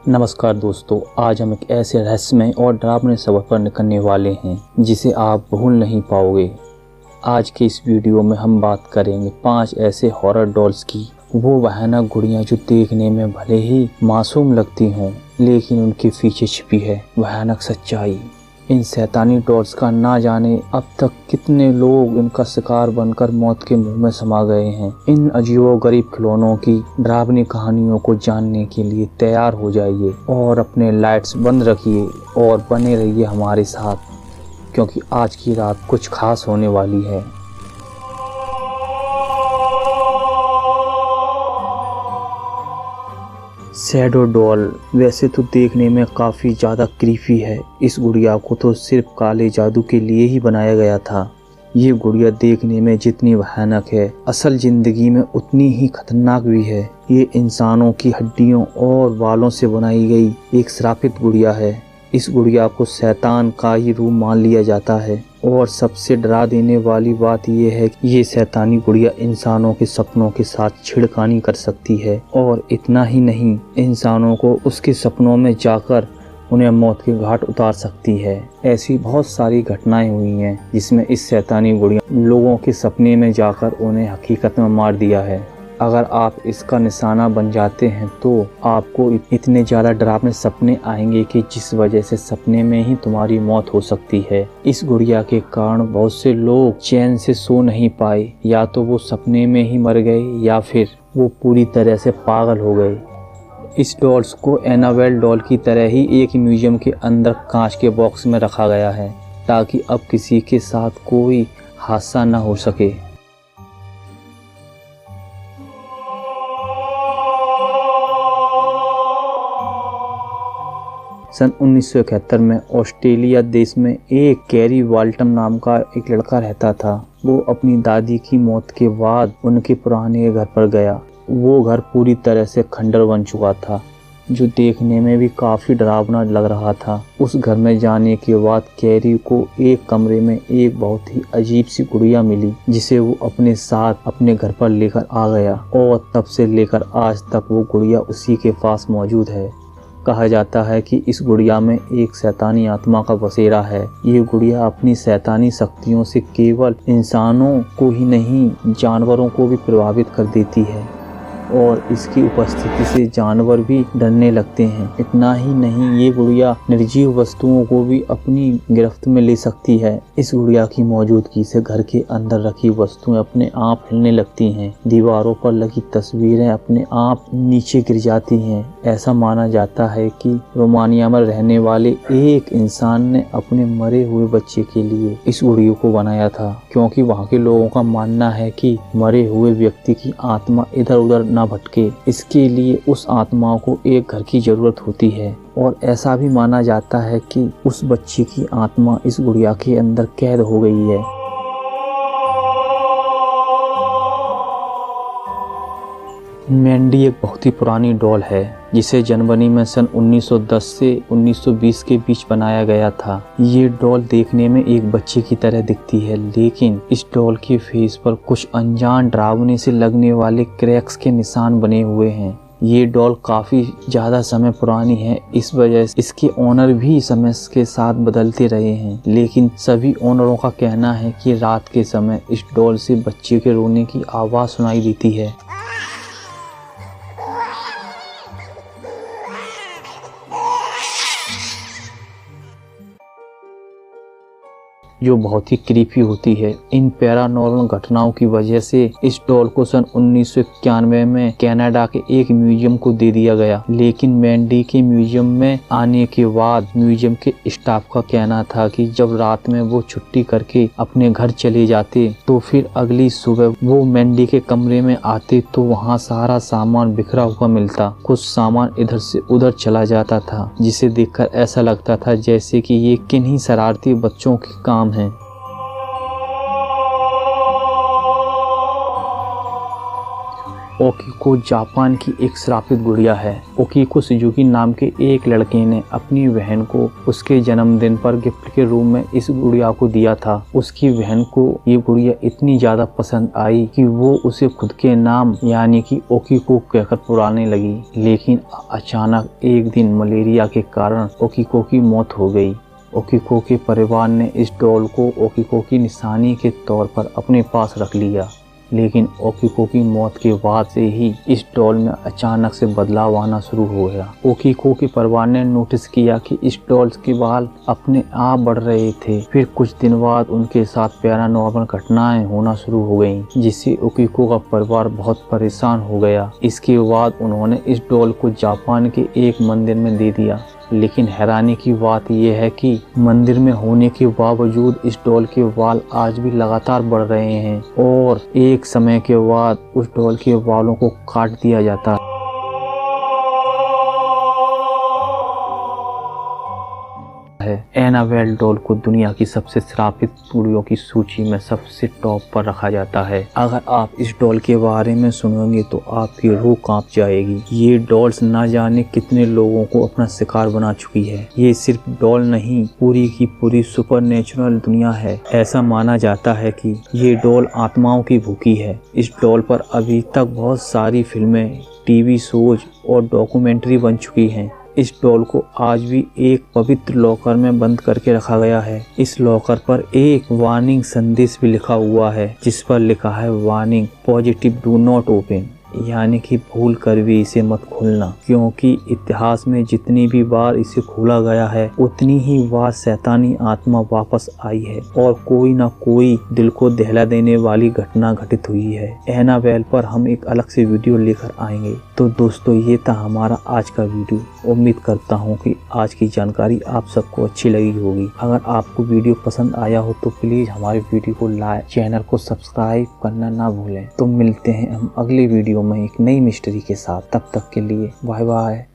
नमस्कार दोस्तों, आज हम एक ऐसे रहस्यमय और डरावने सफ़र पर निकलने वाले हैं जिसे आप भूल नहीं पाओगे। आज के इस वीडियो में हम बात करेंगे 5 ऐसे हॉरर डॉल्स की, वो भयानक गुड़ियाँ जो देखने में भले ही मासूम लगती हों लेकिन उनके पीछे छिपी है भयानक सच्चाई। इन शैतानी डॉल्स का ना जाने अब तक कितने लोग इनका शिकार बनकर मौत के मुंह में समा गए हैं। इन अजीबोगरीब खिलौनों की डरावनी कहानियों को जानने के लिए तैयार हो जाइए और अपने लाइट्स बंद रखिए और बने रहिए हमारे साथ, क्योंकि आज की रात कुछ खास होने वाली है। शैडो डॉल वैसे तो देखने में काफ़ी ज़्यादा क्रीपी है। इस गुड़िया को तो सिर्फ काले जादू के लिए ही बनाया गया था। ये गुड़िया देखने में जितनी भयानक है, असल ज़िंदगी में उतनी ही खतरनाक भी है। ये इंसानों की हड्डियों और बालों से बनाई गई एक श्रापित गुड़िया है। इस गुड़िया को शैतान का ही रूप मान लिया जाता है और सबसे डरा देने वाली बात यह है कि ये शैतानी गुड़िया इंसानों के सपनों के साथ छिड़खानी कर सकती है और इतना ही नहीं, इंसानों को उसके सपनों में जाकर उन्हें मौत के घाट उतार सकती है। ऐसी बहुत सारी घटनाएं हुई हैं जिसमें इस शैतानी गुड़िया लोगों के सपने में जाकर उन्हें हकीकत में मार दिया है। अगर आप इसका निशाना बन जाते हैं तो आपको इतने ज़्यादा डरावने सपने आएंगे कि जिस वजह से सपने में ही तुम्हारी मौत हो सकती है। इस गुड़िया के कारण बहुत से लोग चैन से सो नहीं पाए, या तो वो सपने में ही मर गए या फिर वो पूरी तरह से पागल हो गए। इस डॉल्स को एनाबेल डॉल की तरह ही एक म्यूजियम के अंदर कांच के बॉक्स में रखा गया है ताकि अब किसी के साथ कोई हादसा न हो सके। सन 1971 में ऑस्ट्रेलिया देश में एक कैरी वाल्टम नाम का एक लड़का रहता था। वो अपनी दादी की मौत के बाद उनके पुराने घर पर गया। वो घर पूरी तरह से खंडर बन चुका था, जो देखने में भी काफ़ी डरावना लग रहा था। उस घर में जाने के बाद कैरी को एक कमरे में एक बहुत ही अजीब सी गुड़िया मिली, जिसे वो अपने साथ अपने घर पर लेकर आ गया और तब से लेकर आज तक वो गुड़िया उसी के पास मौजूद है। कहा जाता है कि इस गुड़िया में एक शैतानी आत्मा का बसेरा है। ये गुड़िया अपनी शैतानी शक्तियों से केवल इंसानों को ही नहीं, जानवरों को भी प्रभावित कर देती है और इसकी उपस्थिति से जानवर भी डरने लगते हैं। इतना ही नहीं, ये गुड़िया निर्जीव वस्तुओं को भी अपनी गिरफ्त में ले सकती है। इस गुड़िया की मौजूदगी से घर के अंदर रखी वस्तुएं अपने आप हिलने लगती हैं। दीवारों पर लगी तस्वीरें अपने आप नीचे गिर जाती हैं। ऐसा माना जाता है कि रोमानिया में रहने वाले एक इंसान ने अपने मरे हुए बच्चे के लिए इस गुड़िया को बनाया था, क्योंकि वहाँ के लोगों का मानना है कि मरे हुए व्यक्ति की आत्मा इधर उधर ना भटके, इसके लिए उस आत्माओं को एक घर की जरूरत होती है। और ऐसा भी माना जाता है कि उस बच्चे की आत्मा इस गुड़िया के अंदर कैद हो गई है। मैंडी एक बहुत ही पुरानी डॉल है जिसे जनवरी में सन 1910 से 1920 के बीच बनाया गया था। ये डॉल देखने में एक बच्चे की तरह दिखती है, लेकिन इस डॉल के फेस पर कुछ अनजान डरावने से लगने वाले क्रैक्स के निशान बने हुए हैं। ये डॉल काफ़ी ज़्यादा समय पुरानी है, इस वजह से इसके ओनर भी समय के साथ बदलते रहे हैं, लेकिन सभी ओनरों का कहना है कि रात के समय इस डॉल से बच्चे के रोने की आवाज़ सुनाई देती है। जो बहुत ही क्रीपी होती है। इन पैरानॉर्मल घटनाओं की वजह से इस डॉल को सन 1991 में कनाडा के एक म्यूजियम को दे दिया गया, लेकिन मैंडी के म्यूजियम में आने के बाद म्यूजियम के स्टाफ का कहना था कि जब रात में वो छुट्टी करके अपने घर चले जाते तो फिर अगली सुबह वो मैंडी के कमरे में आते तो वहाँ सारा सामान बिखरा हुआ मिलता। कुछ सामान इधर से उधर चला जाता था, जिसे देखकर ऐसा लगता था जैसे कि ये किन्हीं शरारती बच्चों के काम है। ओकीको जापान की एक श्रापित गुड़िया है। ओकीको सुजुकी नाम के एक लड़के ने अपनी बहन को उसके जन्मदिन पर गिफ्ट के रूप में इस गुड़िया को दिया था। उसकी बहन को ये गुड़िया इतनी ज्यादा पसंद आई कि वो उसे खुद के नाम यानी कि ओकीको कहकर पुकारने लगी। लेकिन अचानक एक दिन मलेरिया के कारण ओकीको की मौत हो गई। ओकीको के परिवार ने इस डॉल को ओकीको की निशानी के तौर पर अपने पास रख लिया। लेकिन ओकीको की मौत के बाद से ही इस डॉल में अचानक से बदलाव आना शुरू हो गया। ओकीको के परिवार ने नोटिस किया कि इस डॉल के बाल अपने आप बढ़ रहे थे। फिर कुछ दिन बाद उनके साथ पैरानॉर्मल घटनाएं होना शुरू हो गईं, जिससे ओकीको का परिवार बहुत परेशान हो गया। इसके बाद उन्होंने इस डॉल को जापान के एक मंदिर में दे दिया। लेकिन हैरानी की बात यह है कि मंदिर में होने के बावजूद इस डॉल के बाल आज भी लगातार बढ़ रहे हैं और एक समय के बाद उस डॉल के बालों को काट दिया जाता है। एनाबेल डॉल को दुनिया की सबसे श्रापित गुड़ियों की सूची में सबसे टॉप पर रखा जाता है। अगर आप इस डॉल के बारे में सुनोगे तो आपकी रूह कांप जाएगी। ये डॉल्स ना जाने कितने लोगों को अपना शिकार बना चुकी है। ये सिर्फ डॉल नहीं, पूरी की पूरी सुपरनेचुरल दुनिया है। ऐसा माना जाता है कि ये डॉल आत्माओं की भूखी है। इस डॉल पर अभी तक बहुत सारी फिल्में, टीवी शोज और डॉक्यूमेंट्री बन चुकी हैं। इस डॉल को आज भी एक पवित्र लॉकर में बंद करके रखा गया है। इस लॉकर पर एक वार्निंग संदेश भी लिखा हुआ है, जिस पर लिखा है warning positive do not open, यानी कि भूल कर भी इसे मत खोलना, क्योंकि इतिहास में जितनी भी बार इसे खोला गया है उतनी ही बार शैतानी आत्मा वापस आई है और कोई ना कोई दिल को दहला देने वाली घटना घटित हुई है। एनाबेल पर हम एक अलग से वीडियो लेकर आएंगे। तो दोस्तों, ये था हमारा आज का वीडियो। उम्मीद करता हूँ कि आज की जानकारी आप सबको अच्छी लगी होगी। अगर आपको वीडियो पसंद आया हो तो प्लीज हमारे वीडियो को लाइक, चैनल को सब्सक्राइब करना ना भूलें। तो मिलते हैं हम अगले वीडियो में एक नई मिस्ट्री के साथ। तब तक के लिए बाय बाय।